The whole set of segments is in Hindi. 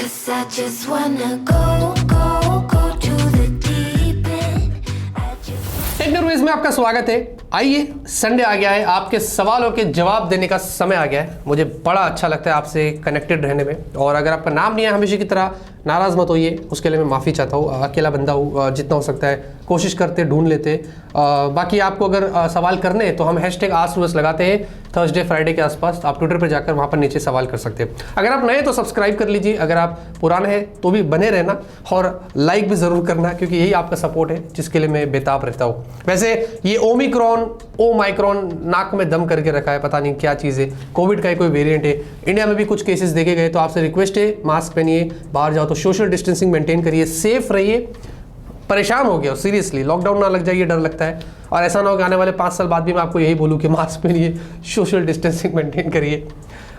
'Cause I just wanna go to the deep end. Technologies में आपका स्वागत है। आइए, संडे आ गया है, आपके सवालों के जवाब देने का समय आ गया है। मुझे बड़ा अच्छा लगता है आपसे कनेक्टेड रहने में। और अगर आपका नाम नहीं है हमेशा की तरह, नाराज़ मत होइए, उसके लिए मैं माफ़ी चाहता हूँ। अकेला बंदा हूँ, जितना हो सकता है कोशिश करते ढूंढ लेते। बाकी आपको अगर सवाल करने हैं तो हम #AskUS लगाते हैं थर्सडे फ्राइडे के आसपास। आप ट्विटर पर जाकर वहाँ पर नीचे सवाल कर सकते हैं। अगर आप नए तो सब्सक्राइब कर लीजिए, अगर आप पुराने हैं तो भी बने रहना और लाइक भी ज़रूर करना, क्योंकि यही आपका सपोर्ट है जिसके लिए मैं बेताब रहता हूँ। वैसे ये ओमाइक्रॉन नाक में दम करके रखा है, पता नहीं क्या चीज़ है, कोविड का कोई वेरिएंट है। इंडिया में भी कुछ केसेस देखे गए, तो आपसे रिक्वेस्ट है मास्क पहनिए, बाहर जाओ तो सोशल डिस्टेंसिंग मेंटेन करिए, सेफ रहिए। परेशान हो गया सीरियसली, लॉकडाउन ना लग जाइए, डर लगता है। और ऐसा ना हो कि आने वाले 5 साल बाद भी मैं आपको यही बोलूँ कि मास्क पहनिए, सोशल डिस्टेंसिंग मेंटेन करिए।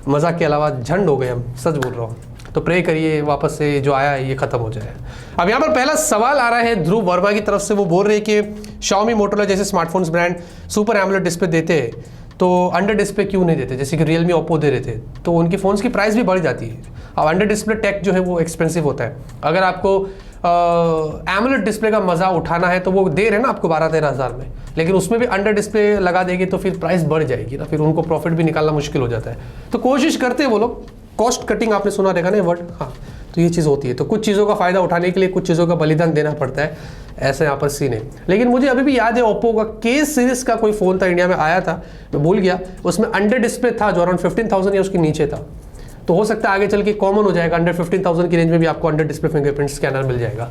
मजाक के अलावा झंड हो गए हम, सच बोल रहा हूँ। तो प्रे करिए वापस से जो आया है ये खत्म हो जाए। अब यहाँ पर पहला सवाल आ रहा है ध्रुव वर्मा की तरफ से। वो बोल रहे हैं कि Xiaomi मोटोरोला जैसे smartphones brand super AMOLED display देते हैं, तो अंडर डिस्प्ले क्यों नहीं देते, जैसे कि Realme ओप्पो दे रहे थे, तो उनकी फ़ोन्स की प्राइस भी बढ़ जाती है। अब अंडर डिस्प्ले टेक जो है वो एक्सपेंसिव होता है। अगर आपको एमोलेड डिस्प्ले का मज़ा उठाना है तो वो दे रहे हैं ना आपको 12-13 हज़ार में, लेकिन उसमें भी अंडर डिस्प्ले लगा देंगे तो फिर प्राइस बढ़ जाएगी ना, फिर उनको प्रॉफिट भी निकालना मुश्किल हो जाता है। तो कोशिश करते हैं वो लोग, कॉस्ट कटिंग आपने सुना रहेगा ना वर्ड, हाँ, तो ये चीज़ होती है। तो कुछ चीज़ों का फ़ायदा उठाने के लिए कुछ चीज़ों का बलिदान देना पड़ता है, ऐसे यहाँ पर सीन है। लेकिन मुझे अभी भी याद है ओप्पो का केस सीरीज़ का कोई फ़ोन था, इंडिया में आया था, मैं भूल गया, उसमें अंडर डिस्प्ले था जो अराउंड 15,000 या उसके नीचे था। तो हो सकता है आगे चल के कॉमन हो जाएगा, अंडर 15,000 की रेंज में भी आपको अंडर डिस्प्ले फिंगरप्रिंट स्कैनर मिल जाएगा।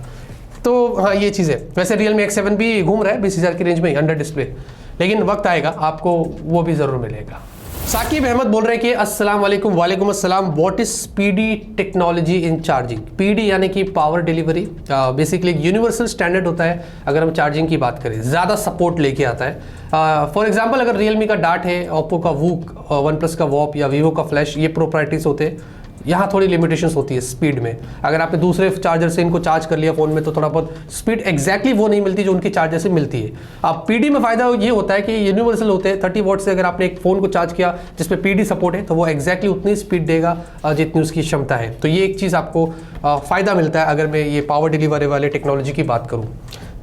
तो हाँ, ये चीज़ है। वैसे Realme X7 भी घूम रहा है 20,000 की रेंज में अंडर डिस्प्ले, लेकिन वक्त आएगा आपको वो भी ज़रूर मिलेगा। साकिब अहमद बोल रहे हैं कि अस्सलाम वालेकुम। वालेकुम अस्सलाम। What is PD technology in charging? PD यानी कि पावर डिलीवरी, बेसिकली एक यूनिवर्सल स्टैंडर्ड होता है अगर हम चार्जिंग की बात करें, ज़्यादा सपोर्ट लेके आता है। फॉर एग्जांपल अगर Realme का डार्ट है, ओप्पो का वूक, OnePlus का वॉप या वीवो का फ्लैश, ये प्रोप्राइटरीज होते हैं। यहाँ थोड़ी लिमिटेशंस होती है स्पीड में। अगर आपने दूसरे चार्जर से इनको चार्ज कर लिया फ़ोन में तो थोड़ा बहुत स्पीड एग्जैक्टली वो नहीं मिलती जो उनके चार्जर से मिलती है। अब पीडी में फ़ायदा ये होता है कि यूनिवर्सल होते हैं। 30 वॉट से अगर आपने एक फ़ोन को चार्ज किया जिसमें पीडी सपोर्ट है तो वो एग्जैक्टली उतनी स्पीड देगा जितनी उसकी क्षमता है। तो ये एक चीज़ आपको फ़ायदा मिलता है अगर मैं ये पावर डिलीवरी वाले टेक्नोलॉजी की बात करूँ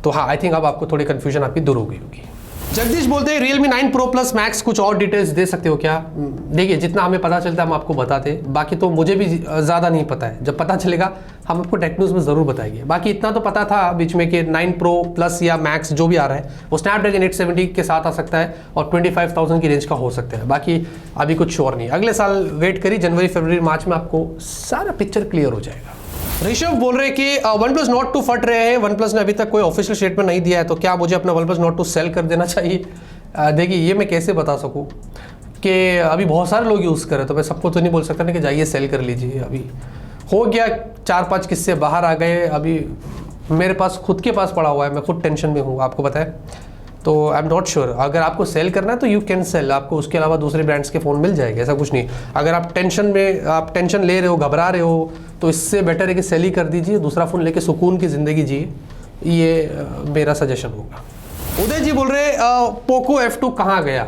तो। हाँ, आई थिंक अब आपको थोड़ी कन्फ्यूजन आपकी दूर हो गई होगी। जगदीश बोलते हैं Realme 9 Pro Plus Max कुछ और डिटेल्स दे सकते हो क्या? देखिए, जितना हमें पता चलता है हम आपको बताते हैं, बाकी तो मुझे भी ज़्यादा नहीं पता है। जब पता चलेगा हम आपको टेक न्यूज़ में ज़रूर बताएंगे। बाकी इतना तो पता था बीच में कि 9 Pro Plus या Max जो भी आ रहा है वो Snapdragon 870 के साथ आ सकता है और 25,000 की रेंज का हो सकता है। बाकी अभी कुछ श्योर नहीं। अगले साल वेट करिए, जनवरी फरवरी मार्च में आपको सारा पिक्चर क्लियर हो जाएगा। ऋषभ बोल रहे हैं कि OnePlus Nord 2 फट रहे हैं, OnePlus ने अभी तक कोई ऑफिशियल स्टेटमेंट नहीं दिया है, तो क्या मुझे अपना OnePlus Nord 2 सेल कर देना चाहिए? देखिए, ये मैं कैसे बता सकूं कि अभी बहुत सारे लोग यूज़ कर रहे हैं, तो मैं सबको तो नहीं बोल सकता ना कि जाइए सेल कर लीजिए। अभी हो गया 4-5 किस्से बाहर आ गए, अभी मेरे पास खुद के पास पड़ा हुआ है, मैं खुद टेंशन में हूँ, आपको पता है। तो आई एम नॉट श्योर, अगर आपको सेल करना है तो यू कैन सेल, आपको उसके अलावा दूसरे ब्रांड्स के फ़ोन मिल जाएंगे, ऐसा कुछ नहीं। अगर आप टेंशन ले रहे हो, घबरा रहे हो, तो इससे बेटर है कि सेल ही कर दीजिए, दूसरा फ़ोन लेके सुकून की ज़िंदगी जिए, ये मेरा सजेशन होगा। उदय जी बोल रहे पोको F2 कहाँ गया?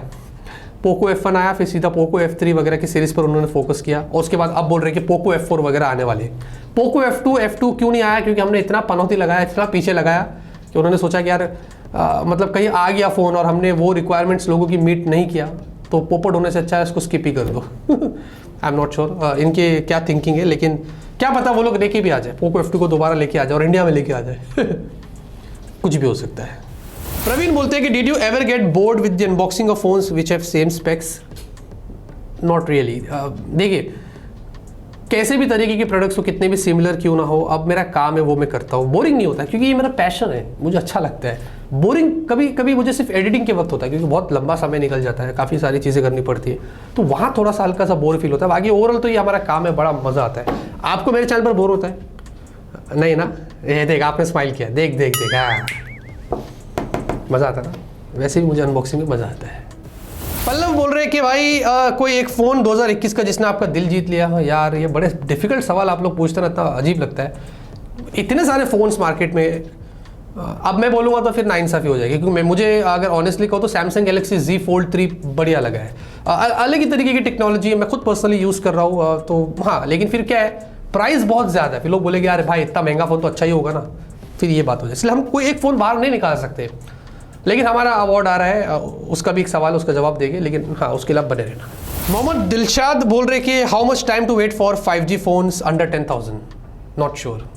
पोको F1 आया, फिर सीधा पोको F3 वगैरह की सीरीज़ पर उन्होंने फोकस किया और उसके बाद अब बोल रहे हैं कि पोको F4 वगैरह आने वाले। पोको F2 क्यों नहीं आया? क्योंकि हमने इतना पनौती लगाया, इतना पीछे लगाया कि उन्होंने सोचा कि यार मतलब कहीं आ गया फ़ोन और हमने वो रिक्वायरमेंट्स लोगों की मीट नहीं किया तो पोपट होने से अच्छा है इसको स्किप ही कर दो। आई एम नॉट श्योर इनके क्या थिंकिंग है, लेकिन क्या पता वो लोग लेके भी आ जाए, पोको F2 को दोबारा लेके आ जाए और इंडिया में लेके आ जाए। कुछ भी हो सकता है। प्रवीण बोलते हैं कि did you ever get bored with the unboxing of phones which have same specs? Not really. देखिए, कैसे भी तरीके के प्रोडक्ट्स हो, कितने भी सिमिलर क्यों ना हो, अब मेरा काम है वो मैं करता हूँ। बोरिंग नहीं होता क्योंकि ये मेरा पैशन है, मुझे अच्छा लगता है। बोरिंग कभी कभी मुझे सिर्फ एडिटिंग के वक्त होता है क्योंकि बहुत लंबा समय निकल जाता है, काफ़ी सारी चीज़ें करनी पड़ती है, तो वहाँ थोड़ा सा हल्का सा बोर फील होता है। बाकी ओवरऑल तो ये हमारा काम है, बड़ा मज़ा आता है। आपको मेरे चैनल पर बोर होता है? नहीं ना? ये देख, आपने स्माइल किया, देख देख देख, हाँ, मज़ा आता है ना? वैसे भी मुझे अनबॉक्सिंग में मज़ा आता है। पल्लव बोल रहे हैं कि भाई कोई एक फ़ोन 2021 का जिसने आपका दिल जीत लिया। यार, ये बड़े डिफ़िकल्ट सवाल आप लोग पूछते ना, इतना अजीब लगता है। इतने सारे फ़ोन्स मार्केट में, अब मैं बोलूँगा तो फिर नाइंसाफ़ी हो जाएगी, क्योंकि मुझे अगर ऑनेस्टली कहूँ तो सैमसंग गैलेक्सी Z Fold 3 बढ़िया लगा है। अलग ही तरीके की टेक्नोलॉजी है, मैं खुद पर्सनली यूज़ कर रहा हूँ, तो हाँ, लेकिन फिर क्या है, प्राइस बहुत ज़्यादा है, फिर लोग बोलेंगे यार भाई इतना महंगा फ़ोन तो अच्छा ही होगा ना, फिर ये बात हो जाए। इसलिए हम कोई एक फ़ोन बाहर नहीं निकाल सकते। लेकिन हमारा अवार्ड आ रहा है, उसका भी एक सवाल, उसका जवाब देंगे, लेकिन हाँ उसके लिए आप बने रहना। मोहम्मद दिलशाद बोल रहे कि how much time to wait for 5G phones under 10,000? Not sure,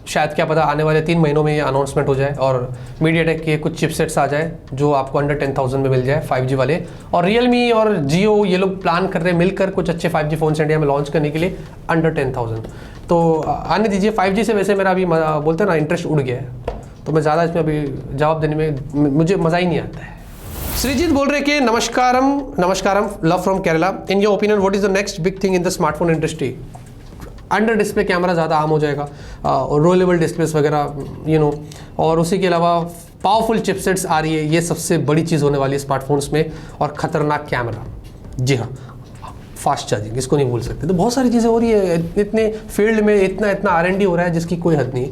शायद क्या पता आने वाले 3 महीनों में ये अनाउंसमेंट हो जाए और मीडियाटेक के कुछ चिपसेट्स आ जाए जो आपको अंडर 10,000 में मिल जाए 5G वाले। और रियलमी और जियो ये लोग प्लान कर रहे हैं मिलकर कुछ अच्छे 5G फ़ोन्स इंडिया में लॉन्च करने के लिए अंडर 10,000। तो आने दीजिए। 5G से वैसे मेरा अभी बोलते हैं ना इंटरेस्ट उड़ गया है, तो मैं ज़्यादा इसमें अभी जवाब देने में मुझे मज़ा ही नहीं आता है। श्रीजीत बोल रहे कि नमस्कारम love from Kerala, in your opinion what is the next big thing in the smartphone industry? Under display camera ज़्यादा आम हो जाएगा, रोलेबल डिस्प्लेस वगैरह और उसी के अलावा पावरफुल चिपसेट्स आ रही है, ये सबसे बड़ी चीज़ होने वाली है स्मार्टफोन्स में। और ख़तरनाक कैमरा, जी हाँ, फास्ट चार्जिंग, इसको नहीं भूल सकते। तो बहुत सारी चीज़ें हो रही है, इतने फील्ड में इतना R&D हो रहा है जिसकी कोई हद नहीं।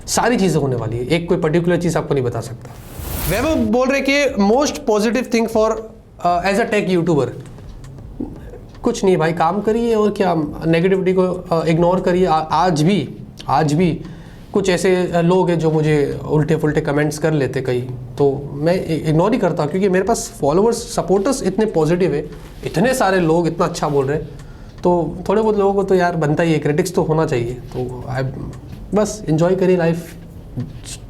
सारी चीज़ें होने वाली है, एक कोई पर्टिकुलर चीज़ आपको नहीं बता सकता। वैभव बोल रहे कि most positive thing for as a tech YouTuber? कुछ नहीं भाई, काम करिए और क्या, नेगेटिविटी को इग्नोर करिए। आज भी कुछ ऐसे लोग हैं जो मुझे उल्टे फुल्टे कमेंट्स कर लेते कई, तो मैं इग्नोर ही करता हूँ, क्योंकि मेरे पास फॉलोअर्स सपोर्टर्स इतने पॉजिटिव है, इतने सारे लोग इतना अच्छा बोल रहे हैं, तो थोड़े बहुत लोगों को तो यार बनता ही है, क्रिटिक्स तो होना चाहिए। तो बस इन्जॉय करिए लाइफ,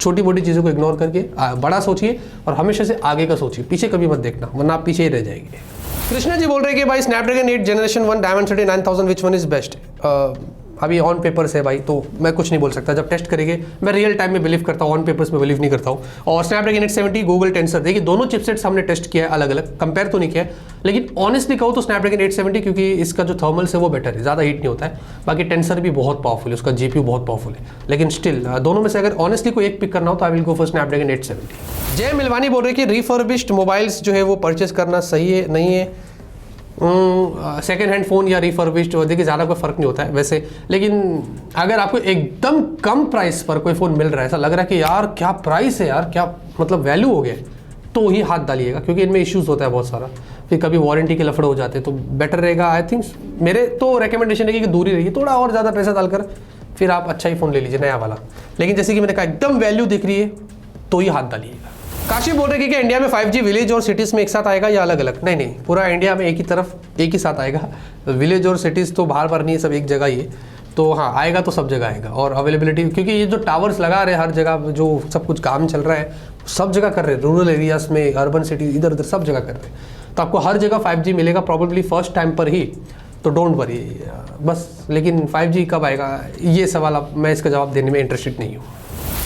छोटी मोटी चीज़ों को इग्नोर करके बड़ा सोचिए और हमेशा से आगे का सोचिए, पीछे कभी मत देखना वरना आप पीछे ही रह जाएंगे। कृष्णा जी बोल रहे हैं कि भाई Snapdragon 8 generation 1 Dimensity 9000 which one is best? अभी ऑन पेपर्स है भाई, तो मैं कुछ नहीं बोल सकता, जब टेस्ट करेंगे। मैं रियल टाइम में बिलीव करता हूँ, ऑन पेपर्स में बिलीव नहीं करता हूँ। और स्नैपड्रैगन 870 गूगल टेंसर, देखिए दोनों चिपसेट्स हमने टेस्ट किया है अलग अलग, कंपेयर तो नहीं किया है, लेकिन ऑनेस्टली कहूँ तो स्नैपड्रैगन 870 क्योंकि इसका जो थर्मल्स है वो बेटर है, ज़्यादा हीट नहीं होता है। बाकी टेंसर भी बहुत पावरफुल है, उसका GPU बहुत पावरफुल है, लेकिन स्टिल दोनों में से अगर ऑनेस्टली कोई एक पिक करना हो तो I will go for Snapdragon 870। जय मिलवानी बोल रहे कि रिफर्बिश्ड मोबाइल्स जो है वो परचेस करना सही है नहीं है? सेकेंड हैंड फ़ोन या रिफर्बिश्ड, देखिए ज़्यादा कोई फ़र्क नहीं होता है वैसे, लेकिन अगर आपको एकदम कम प्राइस पर कोई फ़ोन मिल रहा है, ऐसा लग रहा है कि यार क्या प्राइस है यार, क्या मतलब वैल्यू हो गया, तो ही हाथ डालिएगा, क्योंकि इनमें इश्यूज़ होता है बहुत सारा, फिर कभी वारंटी के लफड़े हो जाते हैं, तो बेटर रहेगा। आई थिंक मेरे तो रिकमेंडेशन है कि दूरी रहिए, थोड़ा और ज़्यादा पैसा डालकर फिर आप अच्छा ही फ़ोन ले लीजिए, नया वाला। लेकिन जैसे कि मैंने कहा एकदम वैल्यू दिख रही है तो ही हाथ डालिएगा। काशी बोल रहे कि क्या इंडिया में 5G विलेज और सिटीज़ में एक साथ आएगा या अलग अलग? नहीं, पूरा इंडिया में एक ही साथ आएगा। विलेज और सिटीज़ तो बाहर नहीं है, सब एक जगह ही है। तो हाँ, आएगा तो सब जगह आएगा। और अवेलेबिलिटी, क्योंकि ये जो टावर्स लगा रहे हैं हर जगह, जो सब कुछ काम चल रहा है सब जगह कर रहे हैं, रूरल एरियाज़ में, अर्बन सिटीज़, इधर उधर सब जगह कर रहे हैं, तो आपको हर जगह 5G मिलेगा प्रॉबेबली फर्स्ट टाइम पर ही, तो डोंट वरी बस। लेकिन 5G कब आएगा ये सवाल मैं इसका जवाब देने में इंटरेस्टेड नहीं हूँ।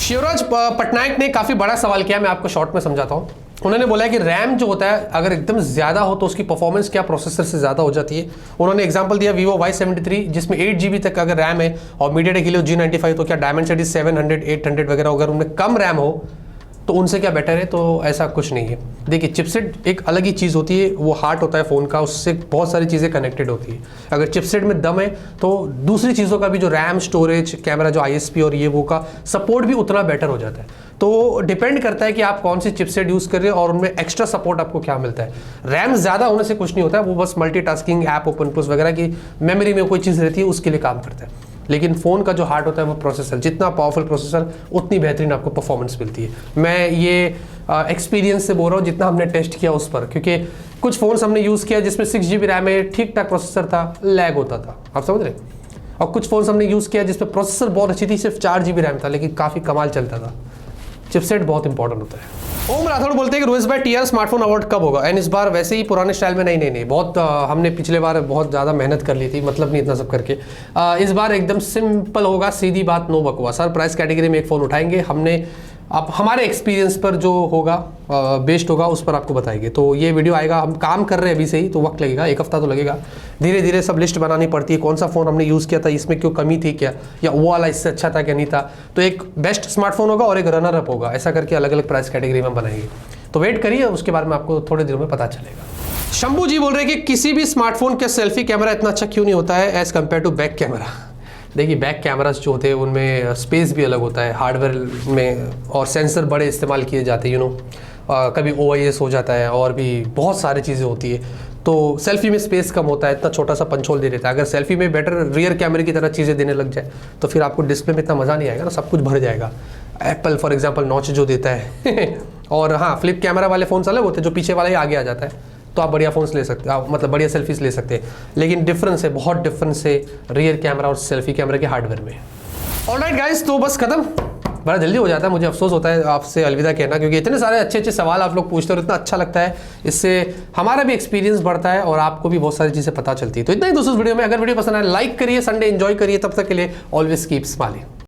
शिवराज पटनायक ने काफ़ी बड़ा सवाल किया, मैं आपको शॉर्ट में समझाता हूँ। उन्होंने बोला है कि रैम जो होता है अगर एकदम ज़्यादा हो तो उसकी परफॉर्मेंस क्या प्रोसेसर से ज़्यादा हो जाती है। उन्होंने एग्जांपल दिया Vivo Y73 जिसमें 8GB तक अगर रैम है, और मीडियाटेक Helio G95, तो क्या Dimensity 700 800 वगैरह अगर उनमें कम रैम हो तो उनसे क्या बेटर है? तो ऐसा कुछ नहीं है। देखिए चिपसेट एक अलग ही चीज़ होती है, वो हार्ट होता है फ़ोन का, उससे बहुत सारी चीज़ें कनेक्टेड होती है। अगर चिपसेट में दम है तो दूसरी चीज़ों का भी जो रैम, स्टोरेज, कैमरा, जो ISP और ये वो का सपोर्ट भी उतना बेटर हो जाता है। तो डिपेंड करता है कि आप कौन सी चिपसेट यूज़ कर रहे हो और उनमें एक्स्ट्रा सपोर्ट आपको क्या मिलता है। रैम ज़्यादा होने से कुछ नहीं होता है, वो बस मल्टीटास्किंग, ऐप ओपन प्लस वगैरह की मेमोरी में कोई चीज़ रहती है उसके लिए काम करता है। लेकिन फ़ोन का जो हार्ट होता है वो प्रोसेसर, जितना पावरफुल प्रोसेसर उतनी बेहतरीन आपको परफॉर्मेंस मिलती है। मैं ये एक्सपीरियंस से बोल रहा हूँ, जितना हमने टेस्ट किया उस पर, क्योंकि कुछ फ़ोन्स हमने यूज़ किया जिसमें 6GB रैम है, ठीक ठाक प्रोसेसर था, लैग होता था, आप समझ रहे। और कुछ फ़ोन्स हमने यूज़ किया जिसमें प्रोसेसर बहुत अच्छी थी, सिर्फ 4GB रैम था, लेकिन काफ़ी कमाल चलता था। चिपसेट बहुत इंपॉर्टेंट होता है। ओम राठौड़ बोलते हैं कि रोहित भाई TR स्मार्टफोन अवार्ड कब होगा? एंड इस बार वैसे ही पुराने स्टाइल में नहीं, बहुत हमने पिछले बार बहुत ज़्यादा मेहनत कर ली थी, मतलब नहीं इतना सब करके। इस बार एकदम सिंपल होगा, सीधी बात, नो बकवास। सर प्राइस कैटेगरी में एक फ़ोन उठाएंगे हमने, आप हमारे एक्सपीरियंस पर जो होगा बेस्ड होगा उस पर आपको बताएंगे। तो ये वीडियो आएगा, हम काम कर रहे हैं अभी से ही, तो वक्त लगेगा, एक हफ्ता तो लगेगा। धीरे धीरे सब लिस्ट बनानी पड़ती है, कौन सा फ़ोन हमने यूज़ किया था, इसमें क्यों कमी थी क्या, या वो वाला इससे अच्छा था क्या नहीं था। तो एक बेस्ट स्मार्टफोन होगा और एक रनर अप होगा, ऐसा करके अलग अलग प्राइस कैटेगरी में बनाएंगे। तो वेट करिए, उसके बारे में आपको थोड़े दिनों में पता चलेगा। शंभू जी बोल रहे हैं कि किसी भी स्मार्टफोन का सेल्फी कैमरा इतना अच्छा क्यों नहीं होता है as compare to back camera? देखिए बैक कैमरास जो होते हैं उनमें स्पेस भी अलग होता है, हार्डवेयर में, और सेंसर बड़े इस्तेमाल किए जाते हैं, कभी OIS हो जाता है और भी बहुत सारी चीज़ें होती है। तो सेल्फी में स्पेस कम होता है, इतना छोटा सा पंच होल दे देता है। अगर सेल्फी में बेटर रियर कैमरे की तरह चीज़ें देने लग जाए तो फिर आपको डिस्प्ले में इतना मज़ा नहीं आएगा ना, सब कुछ भर जाएगा। एप्पल फॉर एग्जांपल नॉच जो देता है और हाँ, फ्लिप कैमरा वाले फ़ोन्स अलग होते हैं जो पीछे वाला ही आगे आ जाता है, तो आप बढ़िया फ़ोन्स ले सकते हैं, मतलब बढ़िया सेल्फीज ले सकते हैं। लेकिन डिफरेंस है, बहुत डिफरेंस है रियर कैमरा और सेल्फी कैमरा के हार्डवेयर में। ऑलराइट गाइस, तो बस खत्म, बड़ा जल्दी हो जाता है। मुझे अफसोस होता है आपसे अलविदा कहना, क्योंकि इतने सारे अच्छे अच्छे सवाल आप लोग पूछते हो और इतना अच्छा लगता है। इससे हमारा भी एक्सपीरियंस बढ़ता है और आपको भी बहुत सारी चीज़ें पता चलती है। तो इतना ही दोस्तों इस वीडियो में। अगर वीडियो पसंद आए लाइक करिए, संडे एंजॉय करिए। तब तक के लिए ऑलवेज कीप स्माइलिंग।